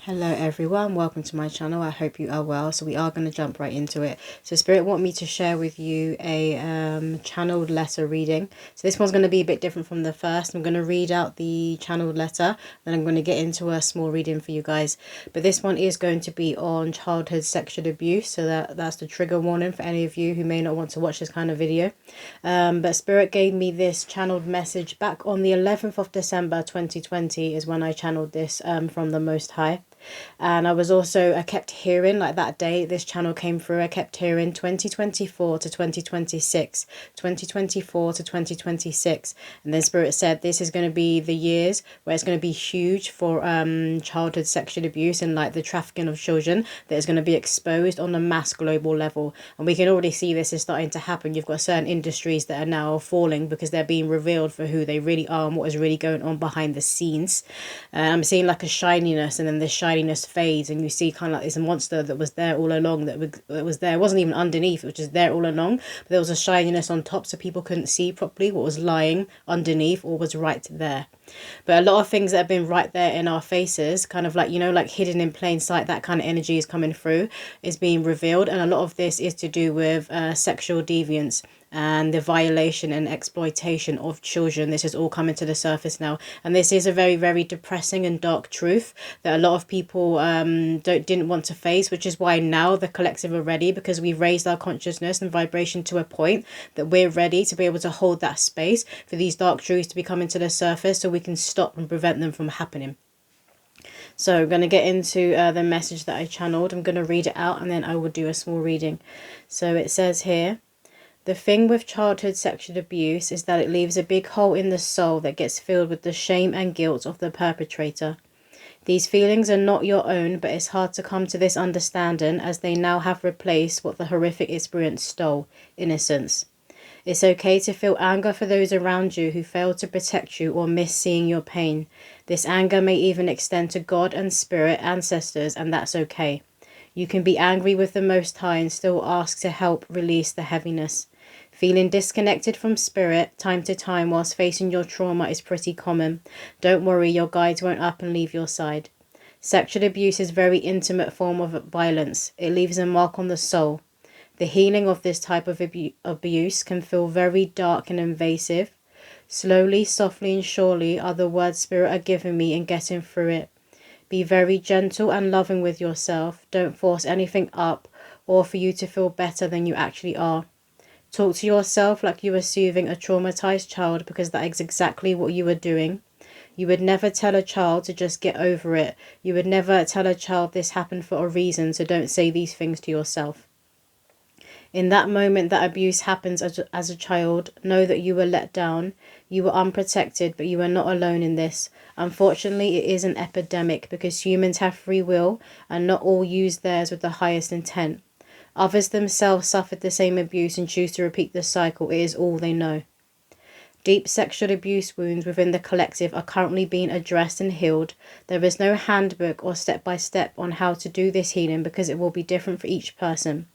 Hello everyone, welcome to my channel. I hope you are well. So we are going to jump right into it. So Spirit want me to share with you a channeled letter reading. So this one's going to be a bit different from the first. I'm going to read out the channeled letter, then I'm going to get into a small reading for you guys. But this one is going to be on childhood sexual abuse. So that's the trigger warning for any of you who may not want to watch this kind of video. But Spirit gave me this channeled message back on the 11th of December 2020 is when I channeled this from the Most High. And I kept hearing, like that day this channel came through, I kept hearing 2024 to 2026, 2024 to 2026. And then Spirit said this is going to be the years where it's going to be huge for childhood sexual abuse and like the trafficking of children that is going to be exposed on a mass global level. And we can already see this is starting to happen. You've got certain industries that are now falling because they're being revealed for who they really are and what is really going on behind the scenes. I'm seeing like a shininess, and then this shininess fades, and you see kind of like this monster that was there all along, that was there. It wasn't even underneath, it was just there all along, but there was a shininess on top so people couldn't see properly what was lying underneath or was right there. But a lot of things that have been right there in our faces, kind of like, you know, like hidden in plain sight, that kind of energy is coming through, is being revealed. And a lot of this is to do with sexual deviance and the violation and exploitation of children. This is all coming to the surface now, and this is a very, very depressing and dark truth that a lot of people didn't want to face, which is why now the collective are ready, because we've raised our consciousness and vibration to a point that we're ready to be able to hold that space for these dark truths to be coming to the surface, so we can stop and prevent them from happening. So I'm going to get into the message that I channeled. I'm going to read it out and then I will do a small reading. So it says here, the thing with childhood sexual abuse is that it leaves a big hole in the soul that gets filled with the shame and guilt of the perpetrator. These feelings are not your own, but it's hard to come to this understanding as they now have replaced what the horrific experience stole: innocence. It's okay to feel anger for those around you who failed to protect you or miss seeing your pain. This anger may even extend to God and Spirit, ancestors, and that's okay. You can be angry with the Most High and still ask to help release the heaviness. Feeling disconnected from Spirit time to time whilst facing your trauma is pretty common. Don't worry, your guides won't up and leave your side. Sexual abuse is a very intimate form of violence. It leaves a mark on the soul. The healing of this type of abuse can feel very dark and invasive. Slowly, softly and surely are the words Spirit are giving me in getting through it. Be very gentle and loving with yourself. Don't force anything up or for you to feel better than you actually are. Talk to yourself like you were soothing a traumatized child, because that is exactly what you were doing. You would never tell a child to just get over it. You would never tell a child this happened for a reason, so don't say these things to yourself. In that moment that abuse happens as a child, know that you were let down. You were unprotected, but you are not alone in this. Unfortunately, it is an epidemic because humans have free will and not all use theirs with the highest intent. Others themselves suffered the same abuse and choose to repeat the cycle. It is all they know. Deep sexual abuse wounds within the collective are currently being addressed and healed. There is no handbook or step-by-step on how to do this healing because it will be different for each person.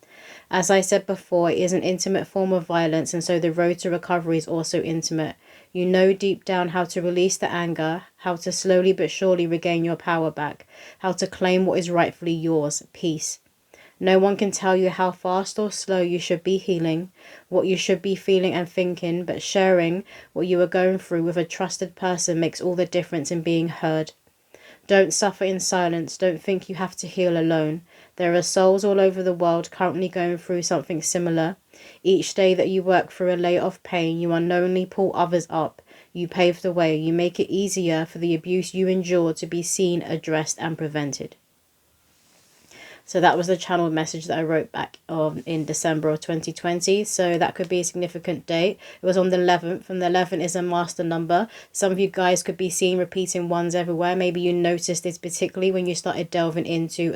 As I said before, it is an intimate form of violence, and so the road to recovery is also intimate. You know deep down how to release the anger, how to slowly but surely regain your power back, how to claim what is rightfully yours, peace. No one can tell you how fast or slow you should be healing, what you should be feeling and thinking, but sharing what you are going through with a trusted person makes all the difference in being heard. Don't suffer in silence. Don't think you have to heal alone. There are souls all over the world currently going through something similar. Each day that you work through a layer of pain, you unknowingly pull others up. You pave the way. You make it easier for the abuse you endure to be seen, addressed and prevented. So that was the channeled message that I wrote back in December of 2020. So that could be a significant date. It was on the 11th, and the 11th is a master number. Some of you guys could be seeing repeating ones everywhere. Maybe you noticed this particularly when you started delving into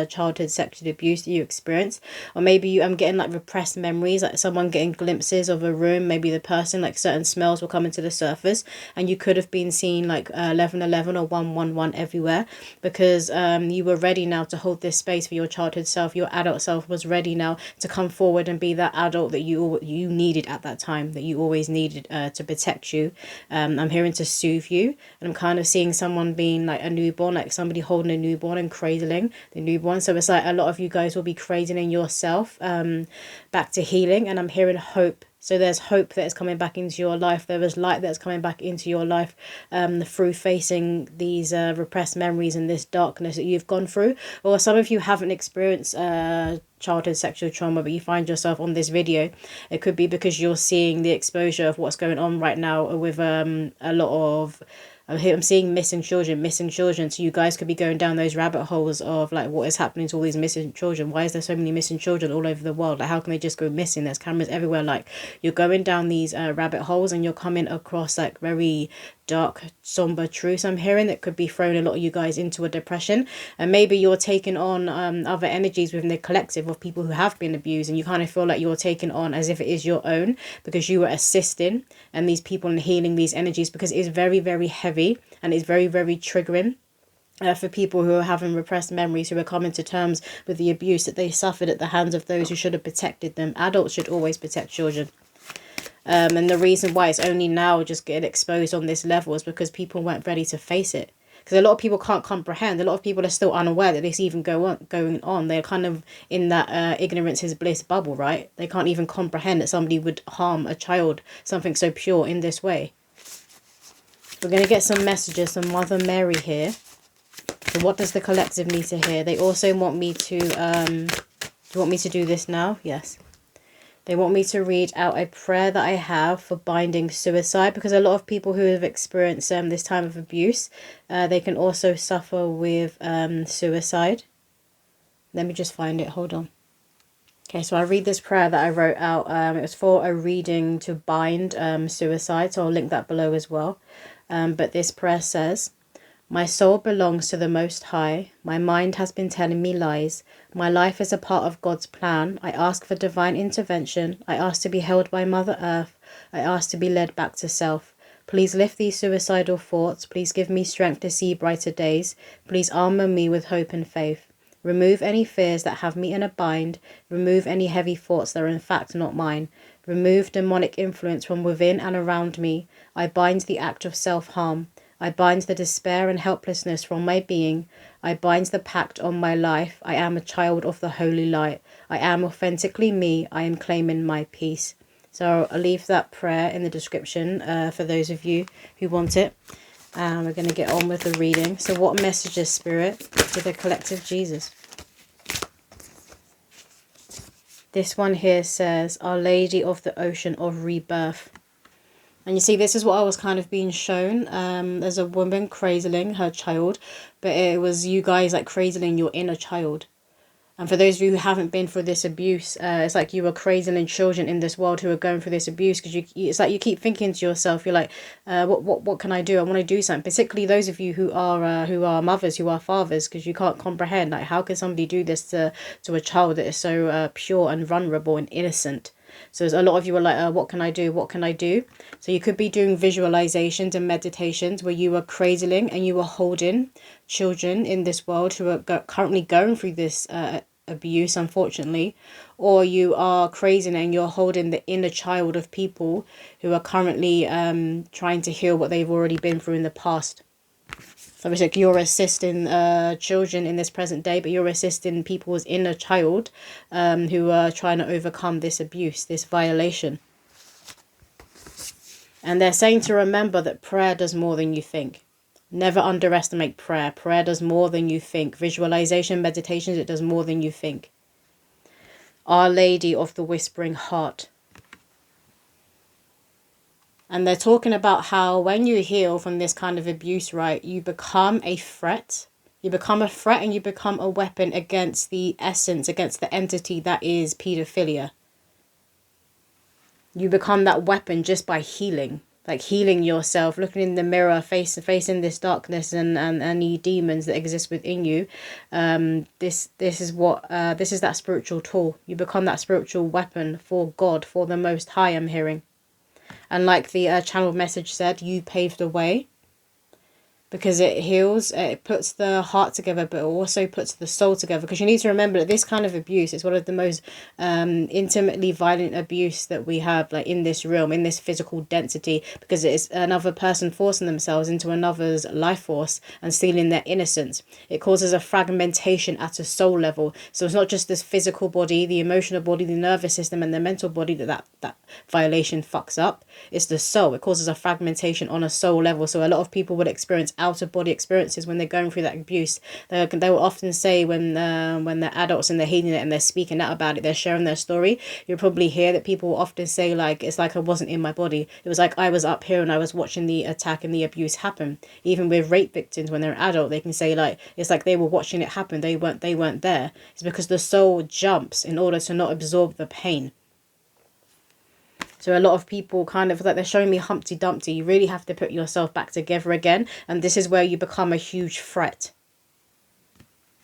childhood sexual abuse that you experienced. Or maybe I'm getting like repressed memories, like someone getting glimpses of a room. Maybe the person, like certain smells will come into the surface, and you could have been seeing like 1111 or 111 everywhere, because you were ready now to hold this this space for your childhood self. Your adult self was ready now to come forward and be that adult that you needed at that time, that you always needed to protect you. I'm hearing to soothe you, and I'm kind of seeing someone being like a newborn, like somebody holding a newborn and cradling the newborn. So it's like a lot of you guys will be cradling yourself back to healing, and I'm hearing hope. So there's hope that is coming back into your life. There is light that's coming back into your life through facing these repressed memories and this darkness that you've gone through. Or some of you haven't experienced childhood sexual trauma, but you find yourself on this video. It could be because you're seeing the exposure of what's going on right now with a lot of... I'm seeing missing children. So you guys could be going down those rabbit holes of like, what is happening to all these missing children? Why is there so many missing children all over the world? Like, how can they just go missing? There's cameras everywhere. Like, you're going down these rabbit holes, and you're coming across like very dark, somber truths. I'm hearing that could be throwing a lot of you guys into a depression, and maybe you're taking on other energies within the collective of people who have been abused, and you kind of feel like you're taking on as if it is your own, because you were assisting and these people and healing these energies, because it is very, very heavy, and it's very, very triggering for people who are having repressed memories, who are coming to terms with the abuse that they suffered at the hands of those who should have protected them. Adults should always protect children. And the reason why it's only now just getting exposed on this level is because people weren't ready to face it. Because a lot of people can't comprehend. A lot of people are still unaware that this even going on. They're kind of in that ignorance is bliss bubble, right? They can't even comprehend that somebody would harm a child, something so pure, in this way. We're going to get some messages from Mother Mary here. So what does the collective need to hear? They also want me to... do you want me to do this now? Yes. They want me to read out a prayer that I have for binding suicide, because a lot of people who have experienced this time of abuse, they can also suffer with suicide. Let me just find it. Hold on. Okay, so I read this prayer that I wrote out. It was for a reading to bind suicide, so I'll link that below as well. But this prayer says, "My soul belongs to the Most High. My mind has been telling me lies. My life is a part of God's plan. I ask for divine intervention. I ask to be held by Mother Earth. I ask to be led back to self. Please lift these suicidal thoughts. Please give me strength to see brighter days. Please armor me with hope and faith. Remove any fears that have me in a bind. Remove any heavy thoughts that are in fact not mine. Remove demonic influence from within and around me. I bind the act of self-harm. I bind the despair and helplessness from my being. I bind the pact on my life. I am a child of the holy light. I am authentically me. I am claiming my peace." So I'll leave that prayer in the description for those of you who want it. And we're going to get on with the reading. So what messages, Spirit, for the collective Jesus? This one here says, "Our Lady of the Ocean of Rebirth." And you see, this is what I was kind of being shown. There's a woman cradling her child, but it was you guys like cradling your inner child. And for those of you who haven't been through this abuse, it's like you were cradling children in this world who are going through this abuse, because it's like you keep thinking to yourself, you're like, what can I do? I want to do something. Particularly those of you who are mothers, who are fathers, because you can't comprehend, like, how can somebody do this to a child that is so pure and vulnerable and innocent? So a lot of you are like, what can I do? What can I do? So you could be doing visualizations and meditations where you are cradling and you are holding children in this world who are currently going through this abuse, unfortunately. Or you are cradling and you're holding the inner child of people who are currently trying to heal what they've already been through in the past. So it's like you're assisting children in this present day, but you're assisting people's inner child who are trying to overcome this abuse, this violation. And they're saying to remember that prayer does more than you think. Never underestimate prayer. Prayer does more than you think. Visualization, meditations, it does more than you think. Our Lady of the Whispering Heart. And they're talking about how when you heal from this kind of abuse, right, you become a threat. You become a threat and you become a weapon against the essence, against the entity that is pedophilia. You become that weapon just by healing. Like healing yourself, looking in the mirror, facing this darkness and any demons that exist within you. This is that spiritual tool. You become that spiritual weapon for God, for the Most High, I'm hearing. And like the channel message said, you paved the way. because it heals, it puts the heart together, but it also puts the soul together. Because you need to remember that this kind of abuse is one of the most intimately violent abuse that we have, like in this realm, in this physical density, because it is another person forcing themselves into another's life force and stealing their innocence. It causes a fragmentation at a soul level. So it's not just this physical body, the emotional body, the nervous system, and the mental body that violation fucks up. It's the soul. It causes a fragmentation on a soul level. So a lot of people would experience out of body experiences when they're going through that abuse. They will often say when they're adults and they're healing it and they're speaking out about it, they're sharing their story. You'll probably hear that people will often say, like, it's like I wasn't in my body. It was like I was up here and I was watching the attack and the abuse happen. Even with rape victims, when they're an adult, they can say, like, it's like they were watching it happen. They weren't there. It's because the soul jumps in order to not absorb the pain. So a lot of people kind of like, they're showing me Humpty Dumpty. You really have to put yourself back together again. And this is where you become a huge threat.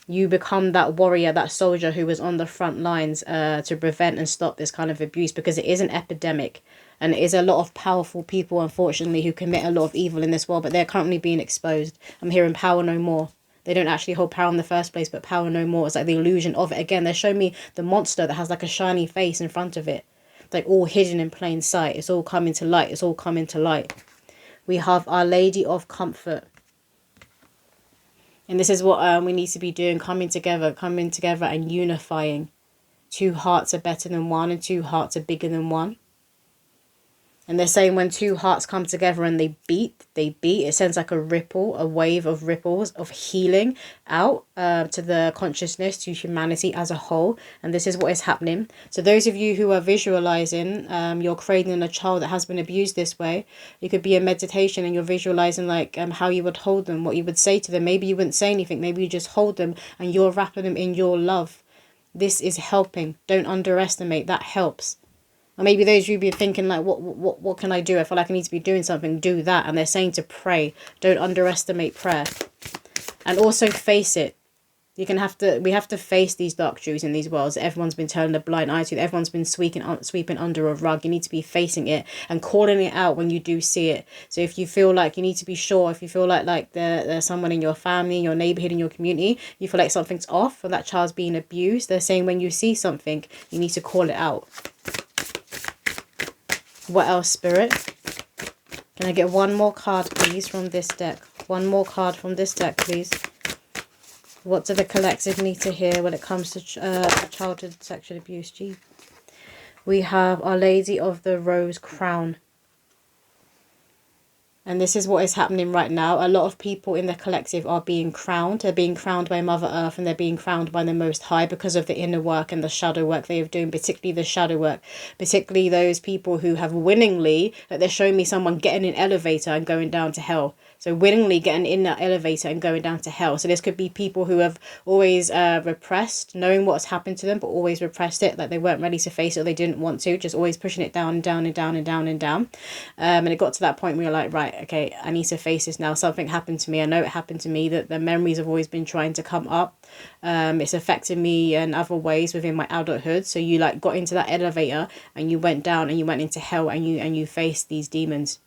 You become that warrior, that soldier who was on the front lines to prevent and stop this kind of abuse, because it is an epidemic. And it is a lot of powerful people, unfortunately, who commit a lot of evil in this world, but they're currently being exposed. I'm hearing power no more. They don't actually hold power in the first place, but power no more. It's like the illusion of it. Again, they're showing me the monster that has like a shiny face in front of it. Like all hidden in plain sight. It's all coming to light. It's all coming to light. We have Our Lady of Comfort. And this is what we need to be doing. Coming together and unifying. Two hearts are better than one, and two hearts are bigger than one. And they're saying when two hearts come together and they beat, it sends like a ripple, a wave of ripples of healing out to the consciousness, to humanity as a whole. And this is what is happening. So those of you who are visualizing, you're creating a child that has been abused this way. You could be in meditation and you're visualizing like how you would hold them, what you would say to them. Maybe you wouldn't say anything. Maybe you just hold them and you're wrapping them in your love. This is helping. Don't underestimate. That helps. Or maybe those of you be thinking like, what can I do? I feel like I need to be doing something. Do that. And they're saying to pray. Don't underestimate prayer. And also face it. We have to face these dark truths in these worlds. Everyone's been turning a blind eye to. Everyone's been sweeping under a rug. You need to be facing it and calling it out when you do see it. So if you feel like you need to be sure, if you feel like there's someone in your family, your neighborhood, in your community, you feel like something's off or that child's being abused, they're saying when you see something, you need to call it out. What else, Spirit? Can I get one more card, please, from this deck? One more card from this deck, please. What do the collective need to hear when it comes to childhood sexual abuse? Gee. We have Our Lady of the Rose Crown. And this is what is happening right now. A lot of people in the collective are being crowned. They're being crowned by Mother Earth and they're being crowned by the Most High because of the inner work and the shadow work they are doing, particularly the shadow work. Particularly those people who have willingly, that they're showing me someone getting an elevator and going down to hell. So willingly getting in that elevator and going down to hell. So this could be people who have always repressed, knowing what's happened to them, but always repressed it. Like they weren't ready to face it or they didn't want to. Just always pushing it down and down and down and down and down. And it got to that point where you're like, right, okay, I need to face this now. Something happened to me. I know it happened to me. That the memories have always been trying to come up. It's affected me in other ways within my adulthood. So you like got into that elevator and you went down and you went into hell and you faced these demons.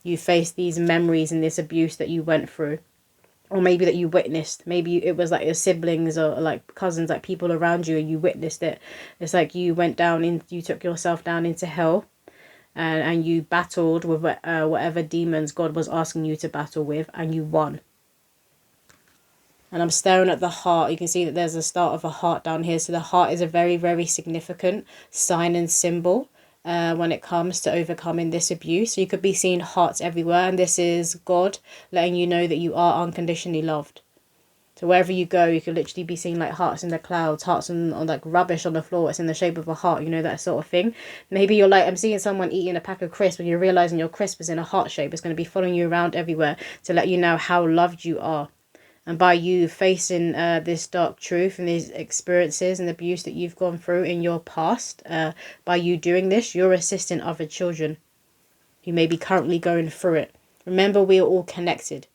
You faced these memories and this abuse that you went through. Or maybe that you witnessed. Maybe it was like your siblings or like cousins, like people around you, and you witnessed it. It's like you went down in, you took yourself down into hell. And you battled with whatever demons God was asking you to battle with, and you won. And I'm staring at the heart. You can see that there's a start of a heart down here. So the heart is a very, very significant sign and symbol when it comes to overcoming this abuse. So you could be seeing hearts everywhere, and this is God letting you know that you are unconditionally loved. So wherever you go, you could literally be seeing like hearts in the clouds, hearts on like rubbish on the floor. It's in the shape of a heart, you know, that sort of thing. Maybe you're like, I'm seeing someone eating a pack of crisps and you're realizing your crisp is in a heart shape. It's going to be following you around everywhere to let you know how loved you are. And by you facing this dark truth and these experiences and abuse that you've gone through in your past, by you doing this, you're assisting other children who may be currently going through it. Remember, we are all connected.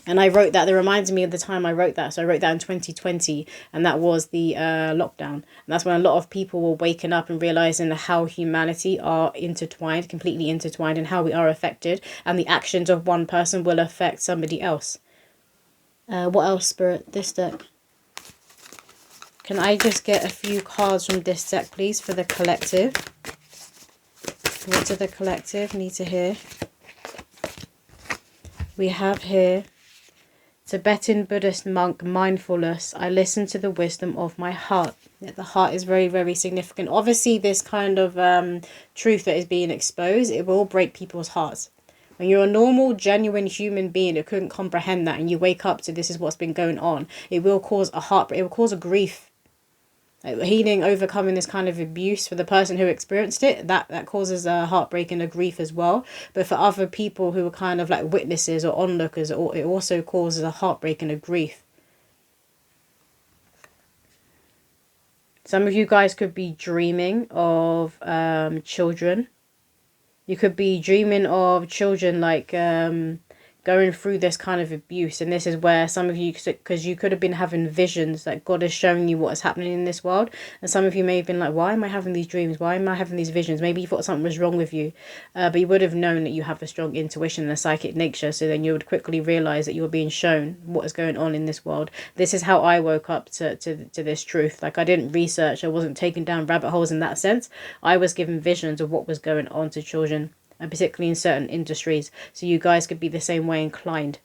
And I wrote that, that reminds me of the time I wrote that. So I wrote that in 2020, and that was the lockdown. And that's when a lot of people were waking up and realizing how humanity are intertwined, completely intertwined, and how we are affected. And the actions of one person will affect somebody else. What else, Spirit? This deck. Can I just get a few cards from this deck, please, for the collective? What do the collective need to hear? We have here Tibetan Buddhist monk mindfulness. I listen to the wisdom of my heart. Yeah, the heart is very, very significant. Obviously, this kind of truth that is being exposed, it will break people's hearts. When you're a normal, genuine human being that couldn't comprehend that, and you wake up to this is what's been going on, it will cause a heartbreak. It will cause a grief. Like healing, overcoming this kind of abuse for the person who experienced it, that causes a heartbreak and a grief as well. But for other people who are kind of like witnesses or onlookers, it also causes a heartbreak and a grief. Some of you guys could be dreaming of children. You could be dreaming of children like going through this kind of abuse, and this is where some of you, because you could have been having visions that God is showing you what is happening in this world, and some of you may have been like, why am I having these dreams, why am I having these visions? Maybe you thought something was wrong with you, but you would have known that you have a strong intuition and a psychic nature, so then you would quickly realize that you were being shown what is going on in this world. This is how I woke up to this truth. Like, I didn't research, I wasn't taken down rabbit holes in that sense. I was given visions of what was going on to children, and particularly in certain industries. So you guys could be the same way inclined.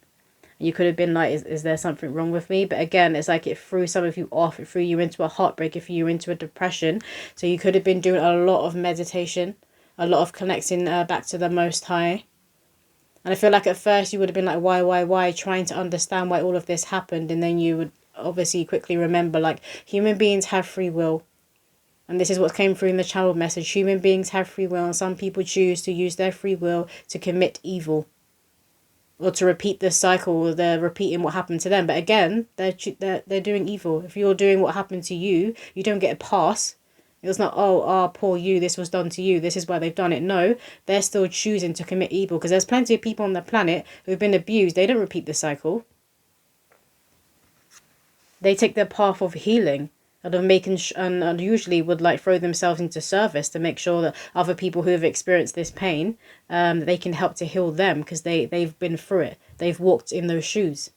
You could have been like, is there something wrong with me? But again, it's like it threw some of you off. It threw you into a heartbreak. It threw you into a depression. So you could have been doing a lot of meditation, a lot of connecting back to the Most High. And I feel like at first you would have been like, why? Trying to understand why all of this happened. And then you would obviously quickly remember, like, human beings have free will. And this is what came through in the channel message. Human beings have free will, and some people choose to use their free will to commit evil, or to repeat the cycle. They're repeating what happened to them. But again, they're doing evil. If you're doing what happened to you, you don't get a pass. It's not, poor you, this was done to you, this is why they've done it. No, they're still choosing to commit evil, because there's plenty of people on the planet who've been abused. They don't repeat the cycle. They take their path of healing, and of making and usually would like throw themselves into service to make sure that other people who have experienced this pain, they can help to heal them, because they've been through it. They've walked in those shoes.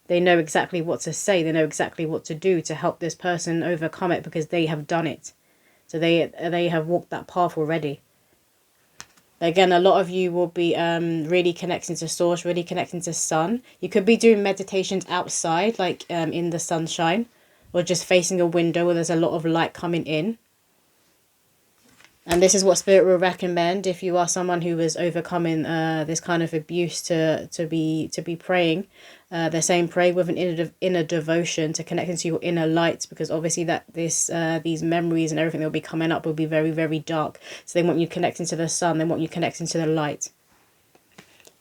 They know exactly what to say. They know exactly what to do to help this person overcome it, because they have done it. So they have walked that path already. Again, a lot of you will be really connecting to source, really connecting to sun. You could be doing meditations outside, like in the sunshine, or just facing a window where there's a lot of light coming in. And this is what Spirit will recommend if you are someone who is overcoming this kind of abuse, to be praying. They're saying pray with an inner devotion to connect into your inner light, because obviously that these memories and everything that will be coming up will be very, very dark. So they want you connecting to the sun. They want you connecting to the light.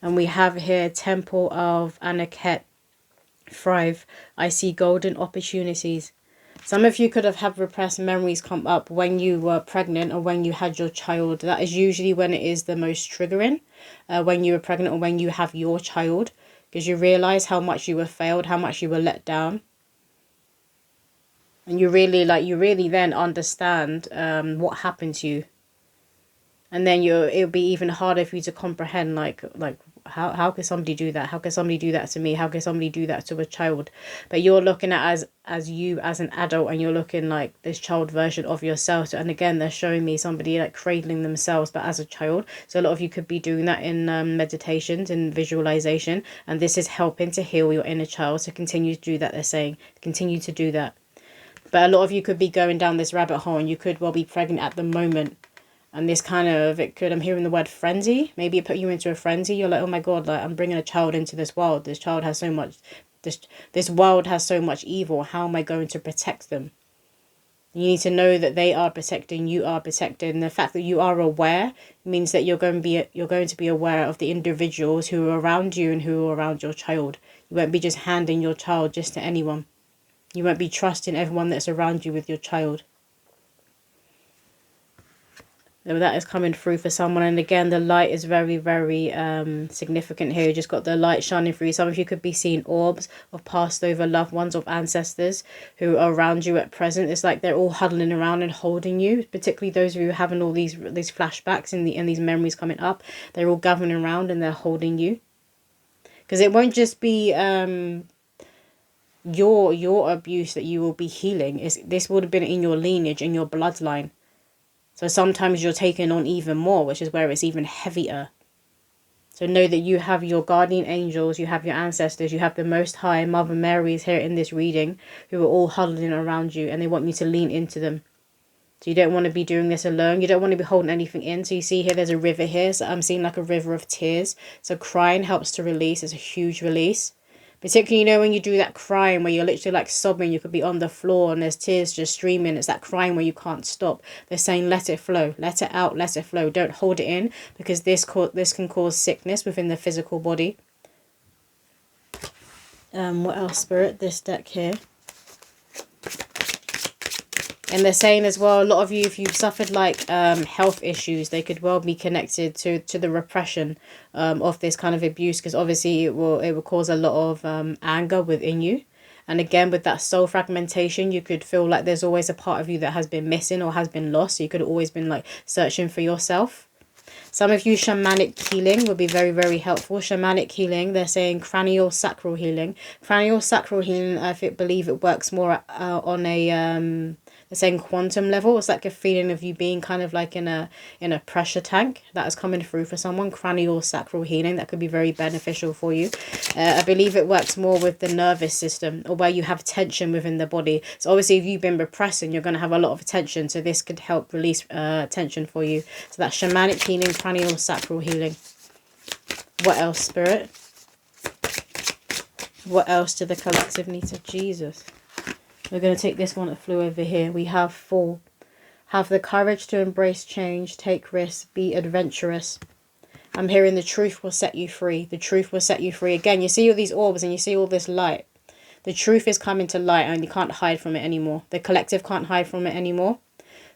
And we have here Temple of Anaket. Thrive. I see golden opportunities. Some of you could have had repressed memories come up when you were pregnant or when you had your child. That is usually when it is the most triggering, when you were pregnant or when you have your child, because you realize how much you were failed, how much you were let down. And you really then understand what happened to you. And then it'll be even harder for you to comprehend, like how could somebody do that? How could somebody do that to me? How could somebody do that to a child? But you're looking at as you as an adult, and you're looking like this child version of yourself. And again, they're showing me somebody like cradling themselves, but as a child. So a lot of you could be doing that in meditations and visualization. And this is helping to heal your inner child. So continue to do that, they're saying. Continue to do that. But a lot of you could be going down this rabbit hole, and you could well be pregnant at the moment. And this kind of, I'm hearing the word frenzy. Maybe it put you into a frenzy. You're like, oh my God, like I'm bringing a child into this world. This child has so much, this world has so much evil. How am I going to protect them? You need to know that they are protecting, you are protected. And the fact that you are aware means that you're going to be aware of the individuals who are around you and who are around your child. You won't be just handing your child just to anyone. You won't be trusting everyone that's around you with your child. So that is coming through for someone. And again, the light is very, very significant here. You just got the light shining through. Some of you could be seeing orbs of passed over loved ones, of ancestors who are around you at present. It's like they're all huddling around and holding you, particularly those of you having all these flashbacks and these memories coming up. They're all gathering around and they're holding you. Because it won't just be your abuse that you will be healing. This would have been in your lineage, in your bloodline. So sometimes you're taking on even more, which is where it's even heavier. So know that you have your guardian angels, you have your ancestors, you have the Most High, Mother Mary is here in this reading, who are all huddling around you, and they want you to lean into them. So you don't want to be doing this alone. You don't want to be holding anything in. So you see here, there's a river here. So I'm seeing like a river of tears. So crying helps to release. It's a huge release. Particularly, you know, when you do that crying where you're literally like sobbing, you could be on the floor and there's tears just streaming. It's that crying where you can't stop. They're saying, let it flow, let it out, let it flow. Don't hold it in, because this can cause sickness within the physical body. What else, Spirit? This deck here. And they're saying as well, a lot of you, if you've suffered like health issues, they could well be connected to the repression of this kind of abuse, because obviously it will cause a lot of anger within you. And again, with that soul fragmentation, you could feel like there's always a part of you that has been missing or has been lost. So you could have always been like searching for yourself. Some of you, shamanic healing would be very, very helpful. Shamanic healing, they're saying cranial sacral healing. Cranial sacral healing, I believe it works more on a they're saying quantum level. It's like a feeling of you being kind of like in a pressure tank. That is coming through for someone. Cranial sacral healing, that could be very beneficial for you. I believe it works more with the nervous system, or where you have tension within the body. So obviously if you've been repressing, you're going to have a lot of tension. So this could help release tension for you. So that's shamanic healing, cranial sacral healing. What else, Spirit? What else do the collective need of Jesus? We're going to take this one that flew over here. We have 4. Have the courage to embrace change, take risks, be adventurous. I'm hearing the truth will set you free. The truth will set you free. Again, you see all these orbs and you see all this light. The truth is coming to light and you can't hide from it anymore. The collective can't hide from it anymore.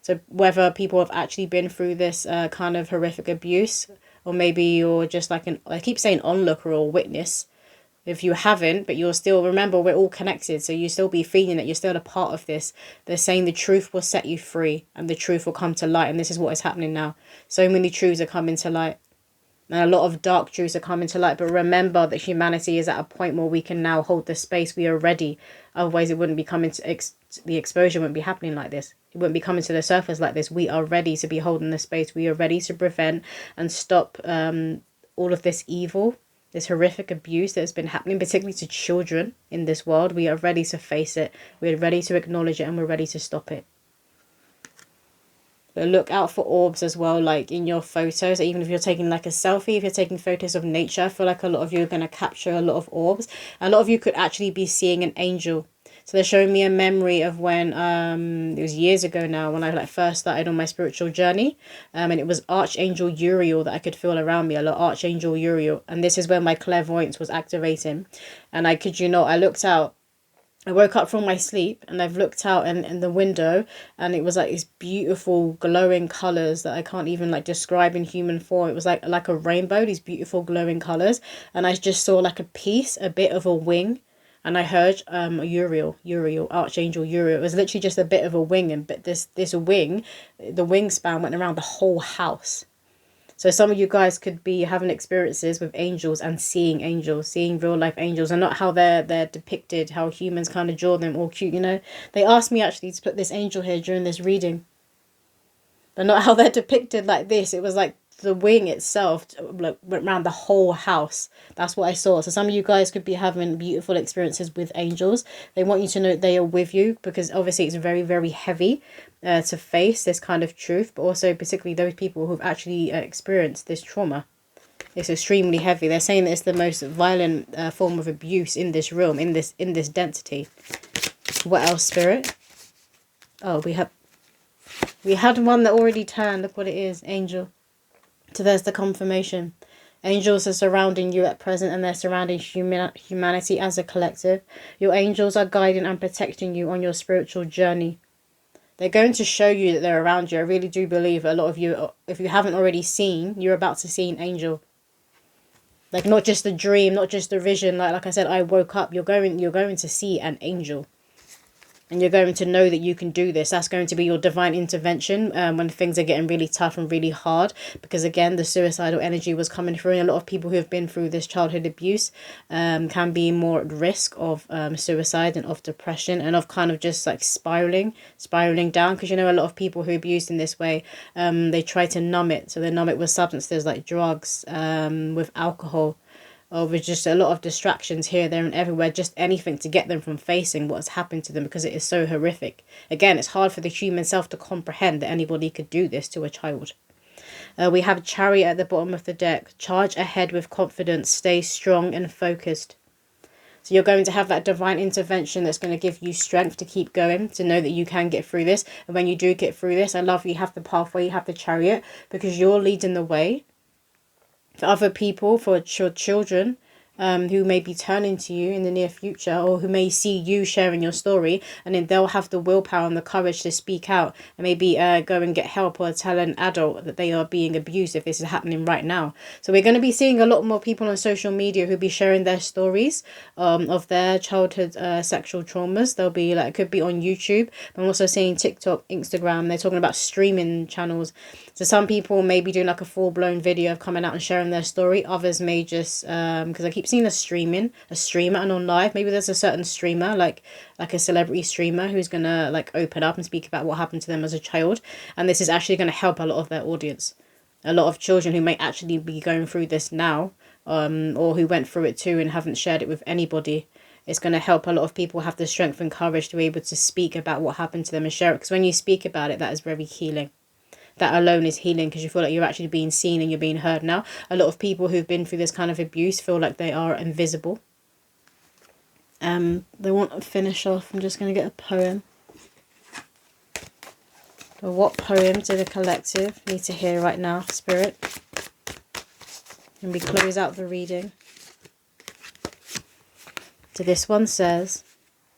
So whether people have actually been through this kind of horrific abuse, or maybe you're just like I keep saying onlooker or witness. If you haven't, but you're still, remember, we're all connected. So you still be feeling that you're still a part of this. They're saying the truth will set you free and the truth will come to light. And this is what is happening now. So many truths are coming to light. And a lot of dark truths are coming to light. But remember that humanity is at a point where we can now hold the space. We are ready. Otherwise, it wouldn't be coming to, the exposure wouldn't be happening like this. It wouldn't be coming to the surface like this. We are ready to be holding the space. We are ready to prevent and stop all of this evil, this horrific abuse that has been happening, particularly to children in this world. We are ready to face it. We're ready to acknowledge it, and we're ready to stop it. But look out for orbs as well, like in your photos. Even if you're taking like a selfie, if you're taking photos of nature, I feel like a lot of you are going to capture a lot of orbs. A lot of you could actually be seeing an angel. So they're showing me a memory of when, it was years ago now, when I like first started on my spiritual journey. And it was Archangel Uriel that I could feel around me, a lot, Archangel Uriel. And this is when my clairvoyance was activating. And I kid you not, I looked out. I woke up from my sleep and I've looked out in the window, and it was like these beautiful glowing colours that I can't even like describe in human form. It was like a rainbow, these beautiful glowing colours. And I just saw like a bit of a wing. And I heard Uriel, Archangel Uriel. It was literally just a bit of a wing, and but this wing, the wingspan went around the whole house. So some of you guys could be having experiences with angels and seeing angels, seeing real life angels, and not how they're depicted, how humans kind of draw them all cute, you know. They asked me actually to put this angel here during this reading, but not how they're depicted like this. It was like the wing itself like went around the whole house. That's what I saw. So some of you guys could be having beautiful experiences with angels. They want you to know they are with you, because obviously it's very, very heavy to face this kind of truth, but also particularly those people who've actually experienced this trauma. It's extremely heavy. They're saying that it's the most violent form of abuse in this realm, in this density. What else, Spirit? Oh, we had one that already turned. Look what it is, angel. So there's the confirmation. Angels are surrounding you at present, and they're surrounding humanity as a collective. Your angels are guiding and protecting you on your spiritual journey. They're going to show you that they're around you. I really do believe a lot of you, if you haven't already seen, you're about to see an angel. Like, not just a dream, not just a vision. Like I said, I woke up. You're going to see an angel. And you're going to know that you can do this. That's going to be your divine intervention when things are getting really tough and really hard. Because again, the suicidal energy was coming through. And a lot of people who have been through this childhood abuse can be more at risk of suicide and of depression and of kind of just like spiraling down. Because, you know, a lot of people who are abused in this way, they try to numb it. So they numb it with substances like drugs, with alcohol. Or with just a lot of distractions here, there and everywhere, just anything to get them from facing what's happened to them, because it is so horrific. Again, it's hard for the human self to comprehend that anybody could do this to a child. We have Chariot at the bottom of the deck. Charge ahead with confidence, stay strong and focused. So you're going to have that divine intervention that's going to give you strength to keep going, to know that you can get through this. And when you do get through this, I love you have the pathway, you have the Chariot, because you're leading the way for other people, for your children, who may be turning to you in the near future, or who may see you sharing your story, and then they'll have the willpower and the courage to speak out and maybe go and get help, or tell an adult that they are being abused if this is happening right now. So we're going to be seeing a lot more people on social media who'll be sharing their stories of their childhood sexual traumas. They'll be like, could be on YouTube. I'm also seeing TikTok, Instagram. They're talking about streaming channels. So some people may be doing like a full-blown video of coming out and sharing their story. Others may just, because I keep seeing a streamer and on live. Maybe there's a certain streamer, like a celebrity streamer, who's going to like open up and speak about what happened to them as a child. And this is actually going to help a lot of their audience. A lot of children who may actually be going through this now, or who went through it too and haven't shared it with anybody. It's going to help a lot of people have the strength and courage to be able to speak about what happened to them and share it. Because when you speak about it, that is very healing. That alone is healing, because you feel like you're actually being seen and you're being heard. Now, a lot of people who've been through this kind of abuse feel like they are invisible. They want to finish off. I'm just going to get a poem. So what poem do the collective need to hear right now, Spirit? And we close out the reading. So this one says,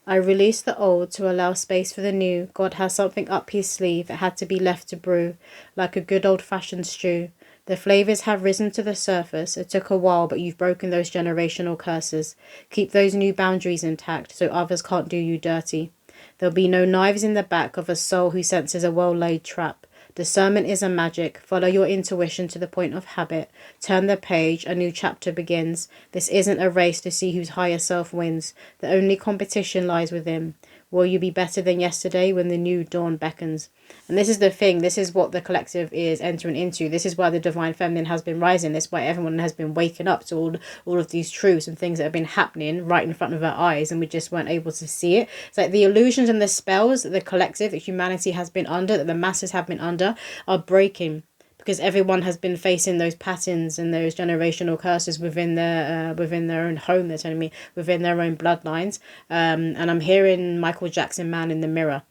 I release the old to allow space for the new. God has something up his sleeve that had to be left to brew, like a good old-fashioned stew. The flavours have risen to the surface. It took a while, but you've broken those generational curses. Keep those new boundaries intact so others can't do you dirty. There'll be no knives in the back of a soul who senses a well-laid trap. Discernment is a magic. Follow your intuition to the point of habit. Turn the page. A new chapter begins. This isn't a race to see whose higher self wins. The only competition lies within. Will you be better than yesterday when the new dawn beckons? And this is the thing. This is what the collective is entering into. This is why the divine feminine has been rising. This is why everyone has been waking up to all of these truths and things that have been happening right in front of our eyes, and we just weren't able to see it. It's like the illusions and the spells that the collective, that humanity has been under, that the masses have been under, are breaking. Because everyone has been facing those patterns and those generational curses within their own home. They're telling me within their own bloodlines. And I'm hearing Michael Jackson, Man in the Mirror.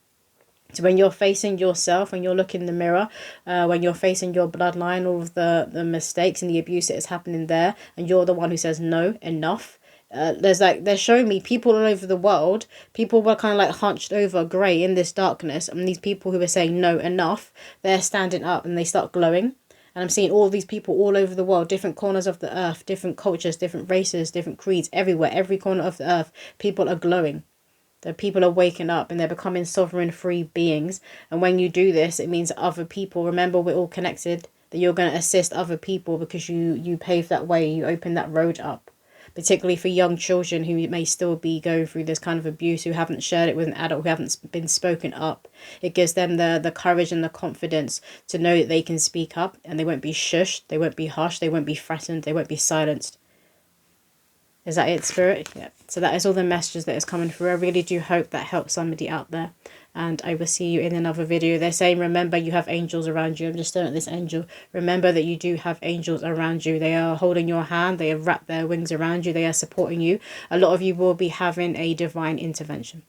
So when you're facing yourself, when you're looking in the mirror, when you're facing your bloodline, all of the mistakes and the abuse that is happening there, and you're the one who says no, enough. They're showing me people all over the world. People were kind of like hunched over, grey in this darkness, and these people who are saying no, enough, they're standing up and they start glowing. And I'm seeing all these people all over the world, different corners of the earth, different cultures, different races, different creeds, everywhere, every corner of the earth, people are glowing. The people are waking up and they're becoming sovereign, free beings. And when you do this, it means other people, remember we're all connected, that you're going to assist other people because you pave that way, you open that road up. Particularly for young children who may still be going through this kind of abuse, who haven't shared it with an adult, who haven't been spoken up. It gives them the courage and the confidence to know that they can speak up and they won't be shushed, they won't be hushed, they won't be threatened, they won't be silenced. Is that it, Spirit? Yeah. So that is all the messages that is coming through. I really do hope that helps somebody out there. And I will see you in another video. They're saying, remember, you have angels around you. I'm just staring at this angel. Remember that you do have angels around you. They are holding your hand. They have wrapped their wings around you. They are supporting you. A lot of you will be having a divine intervention.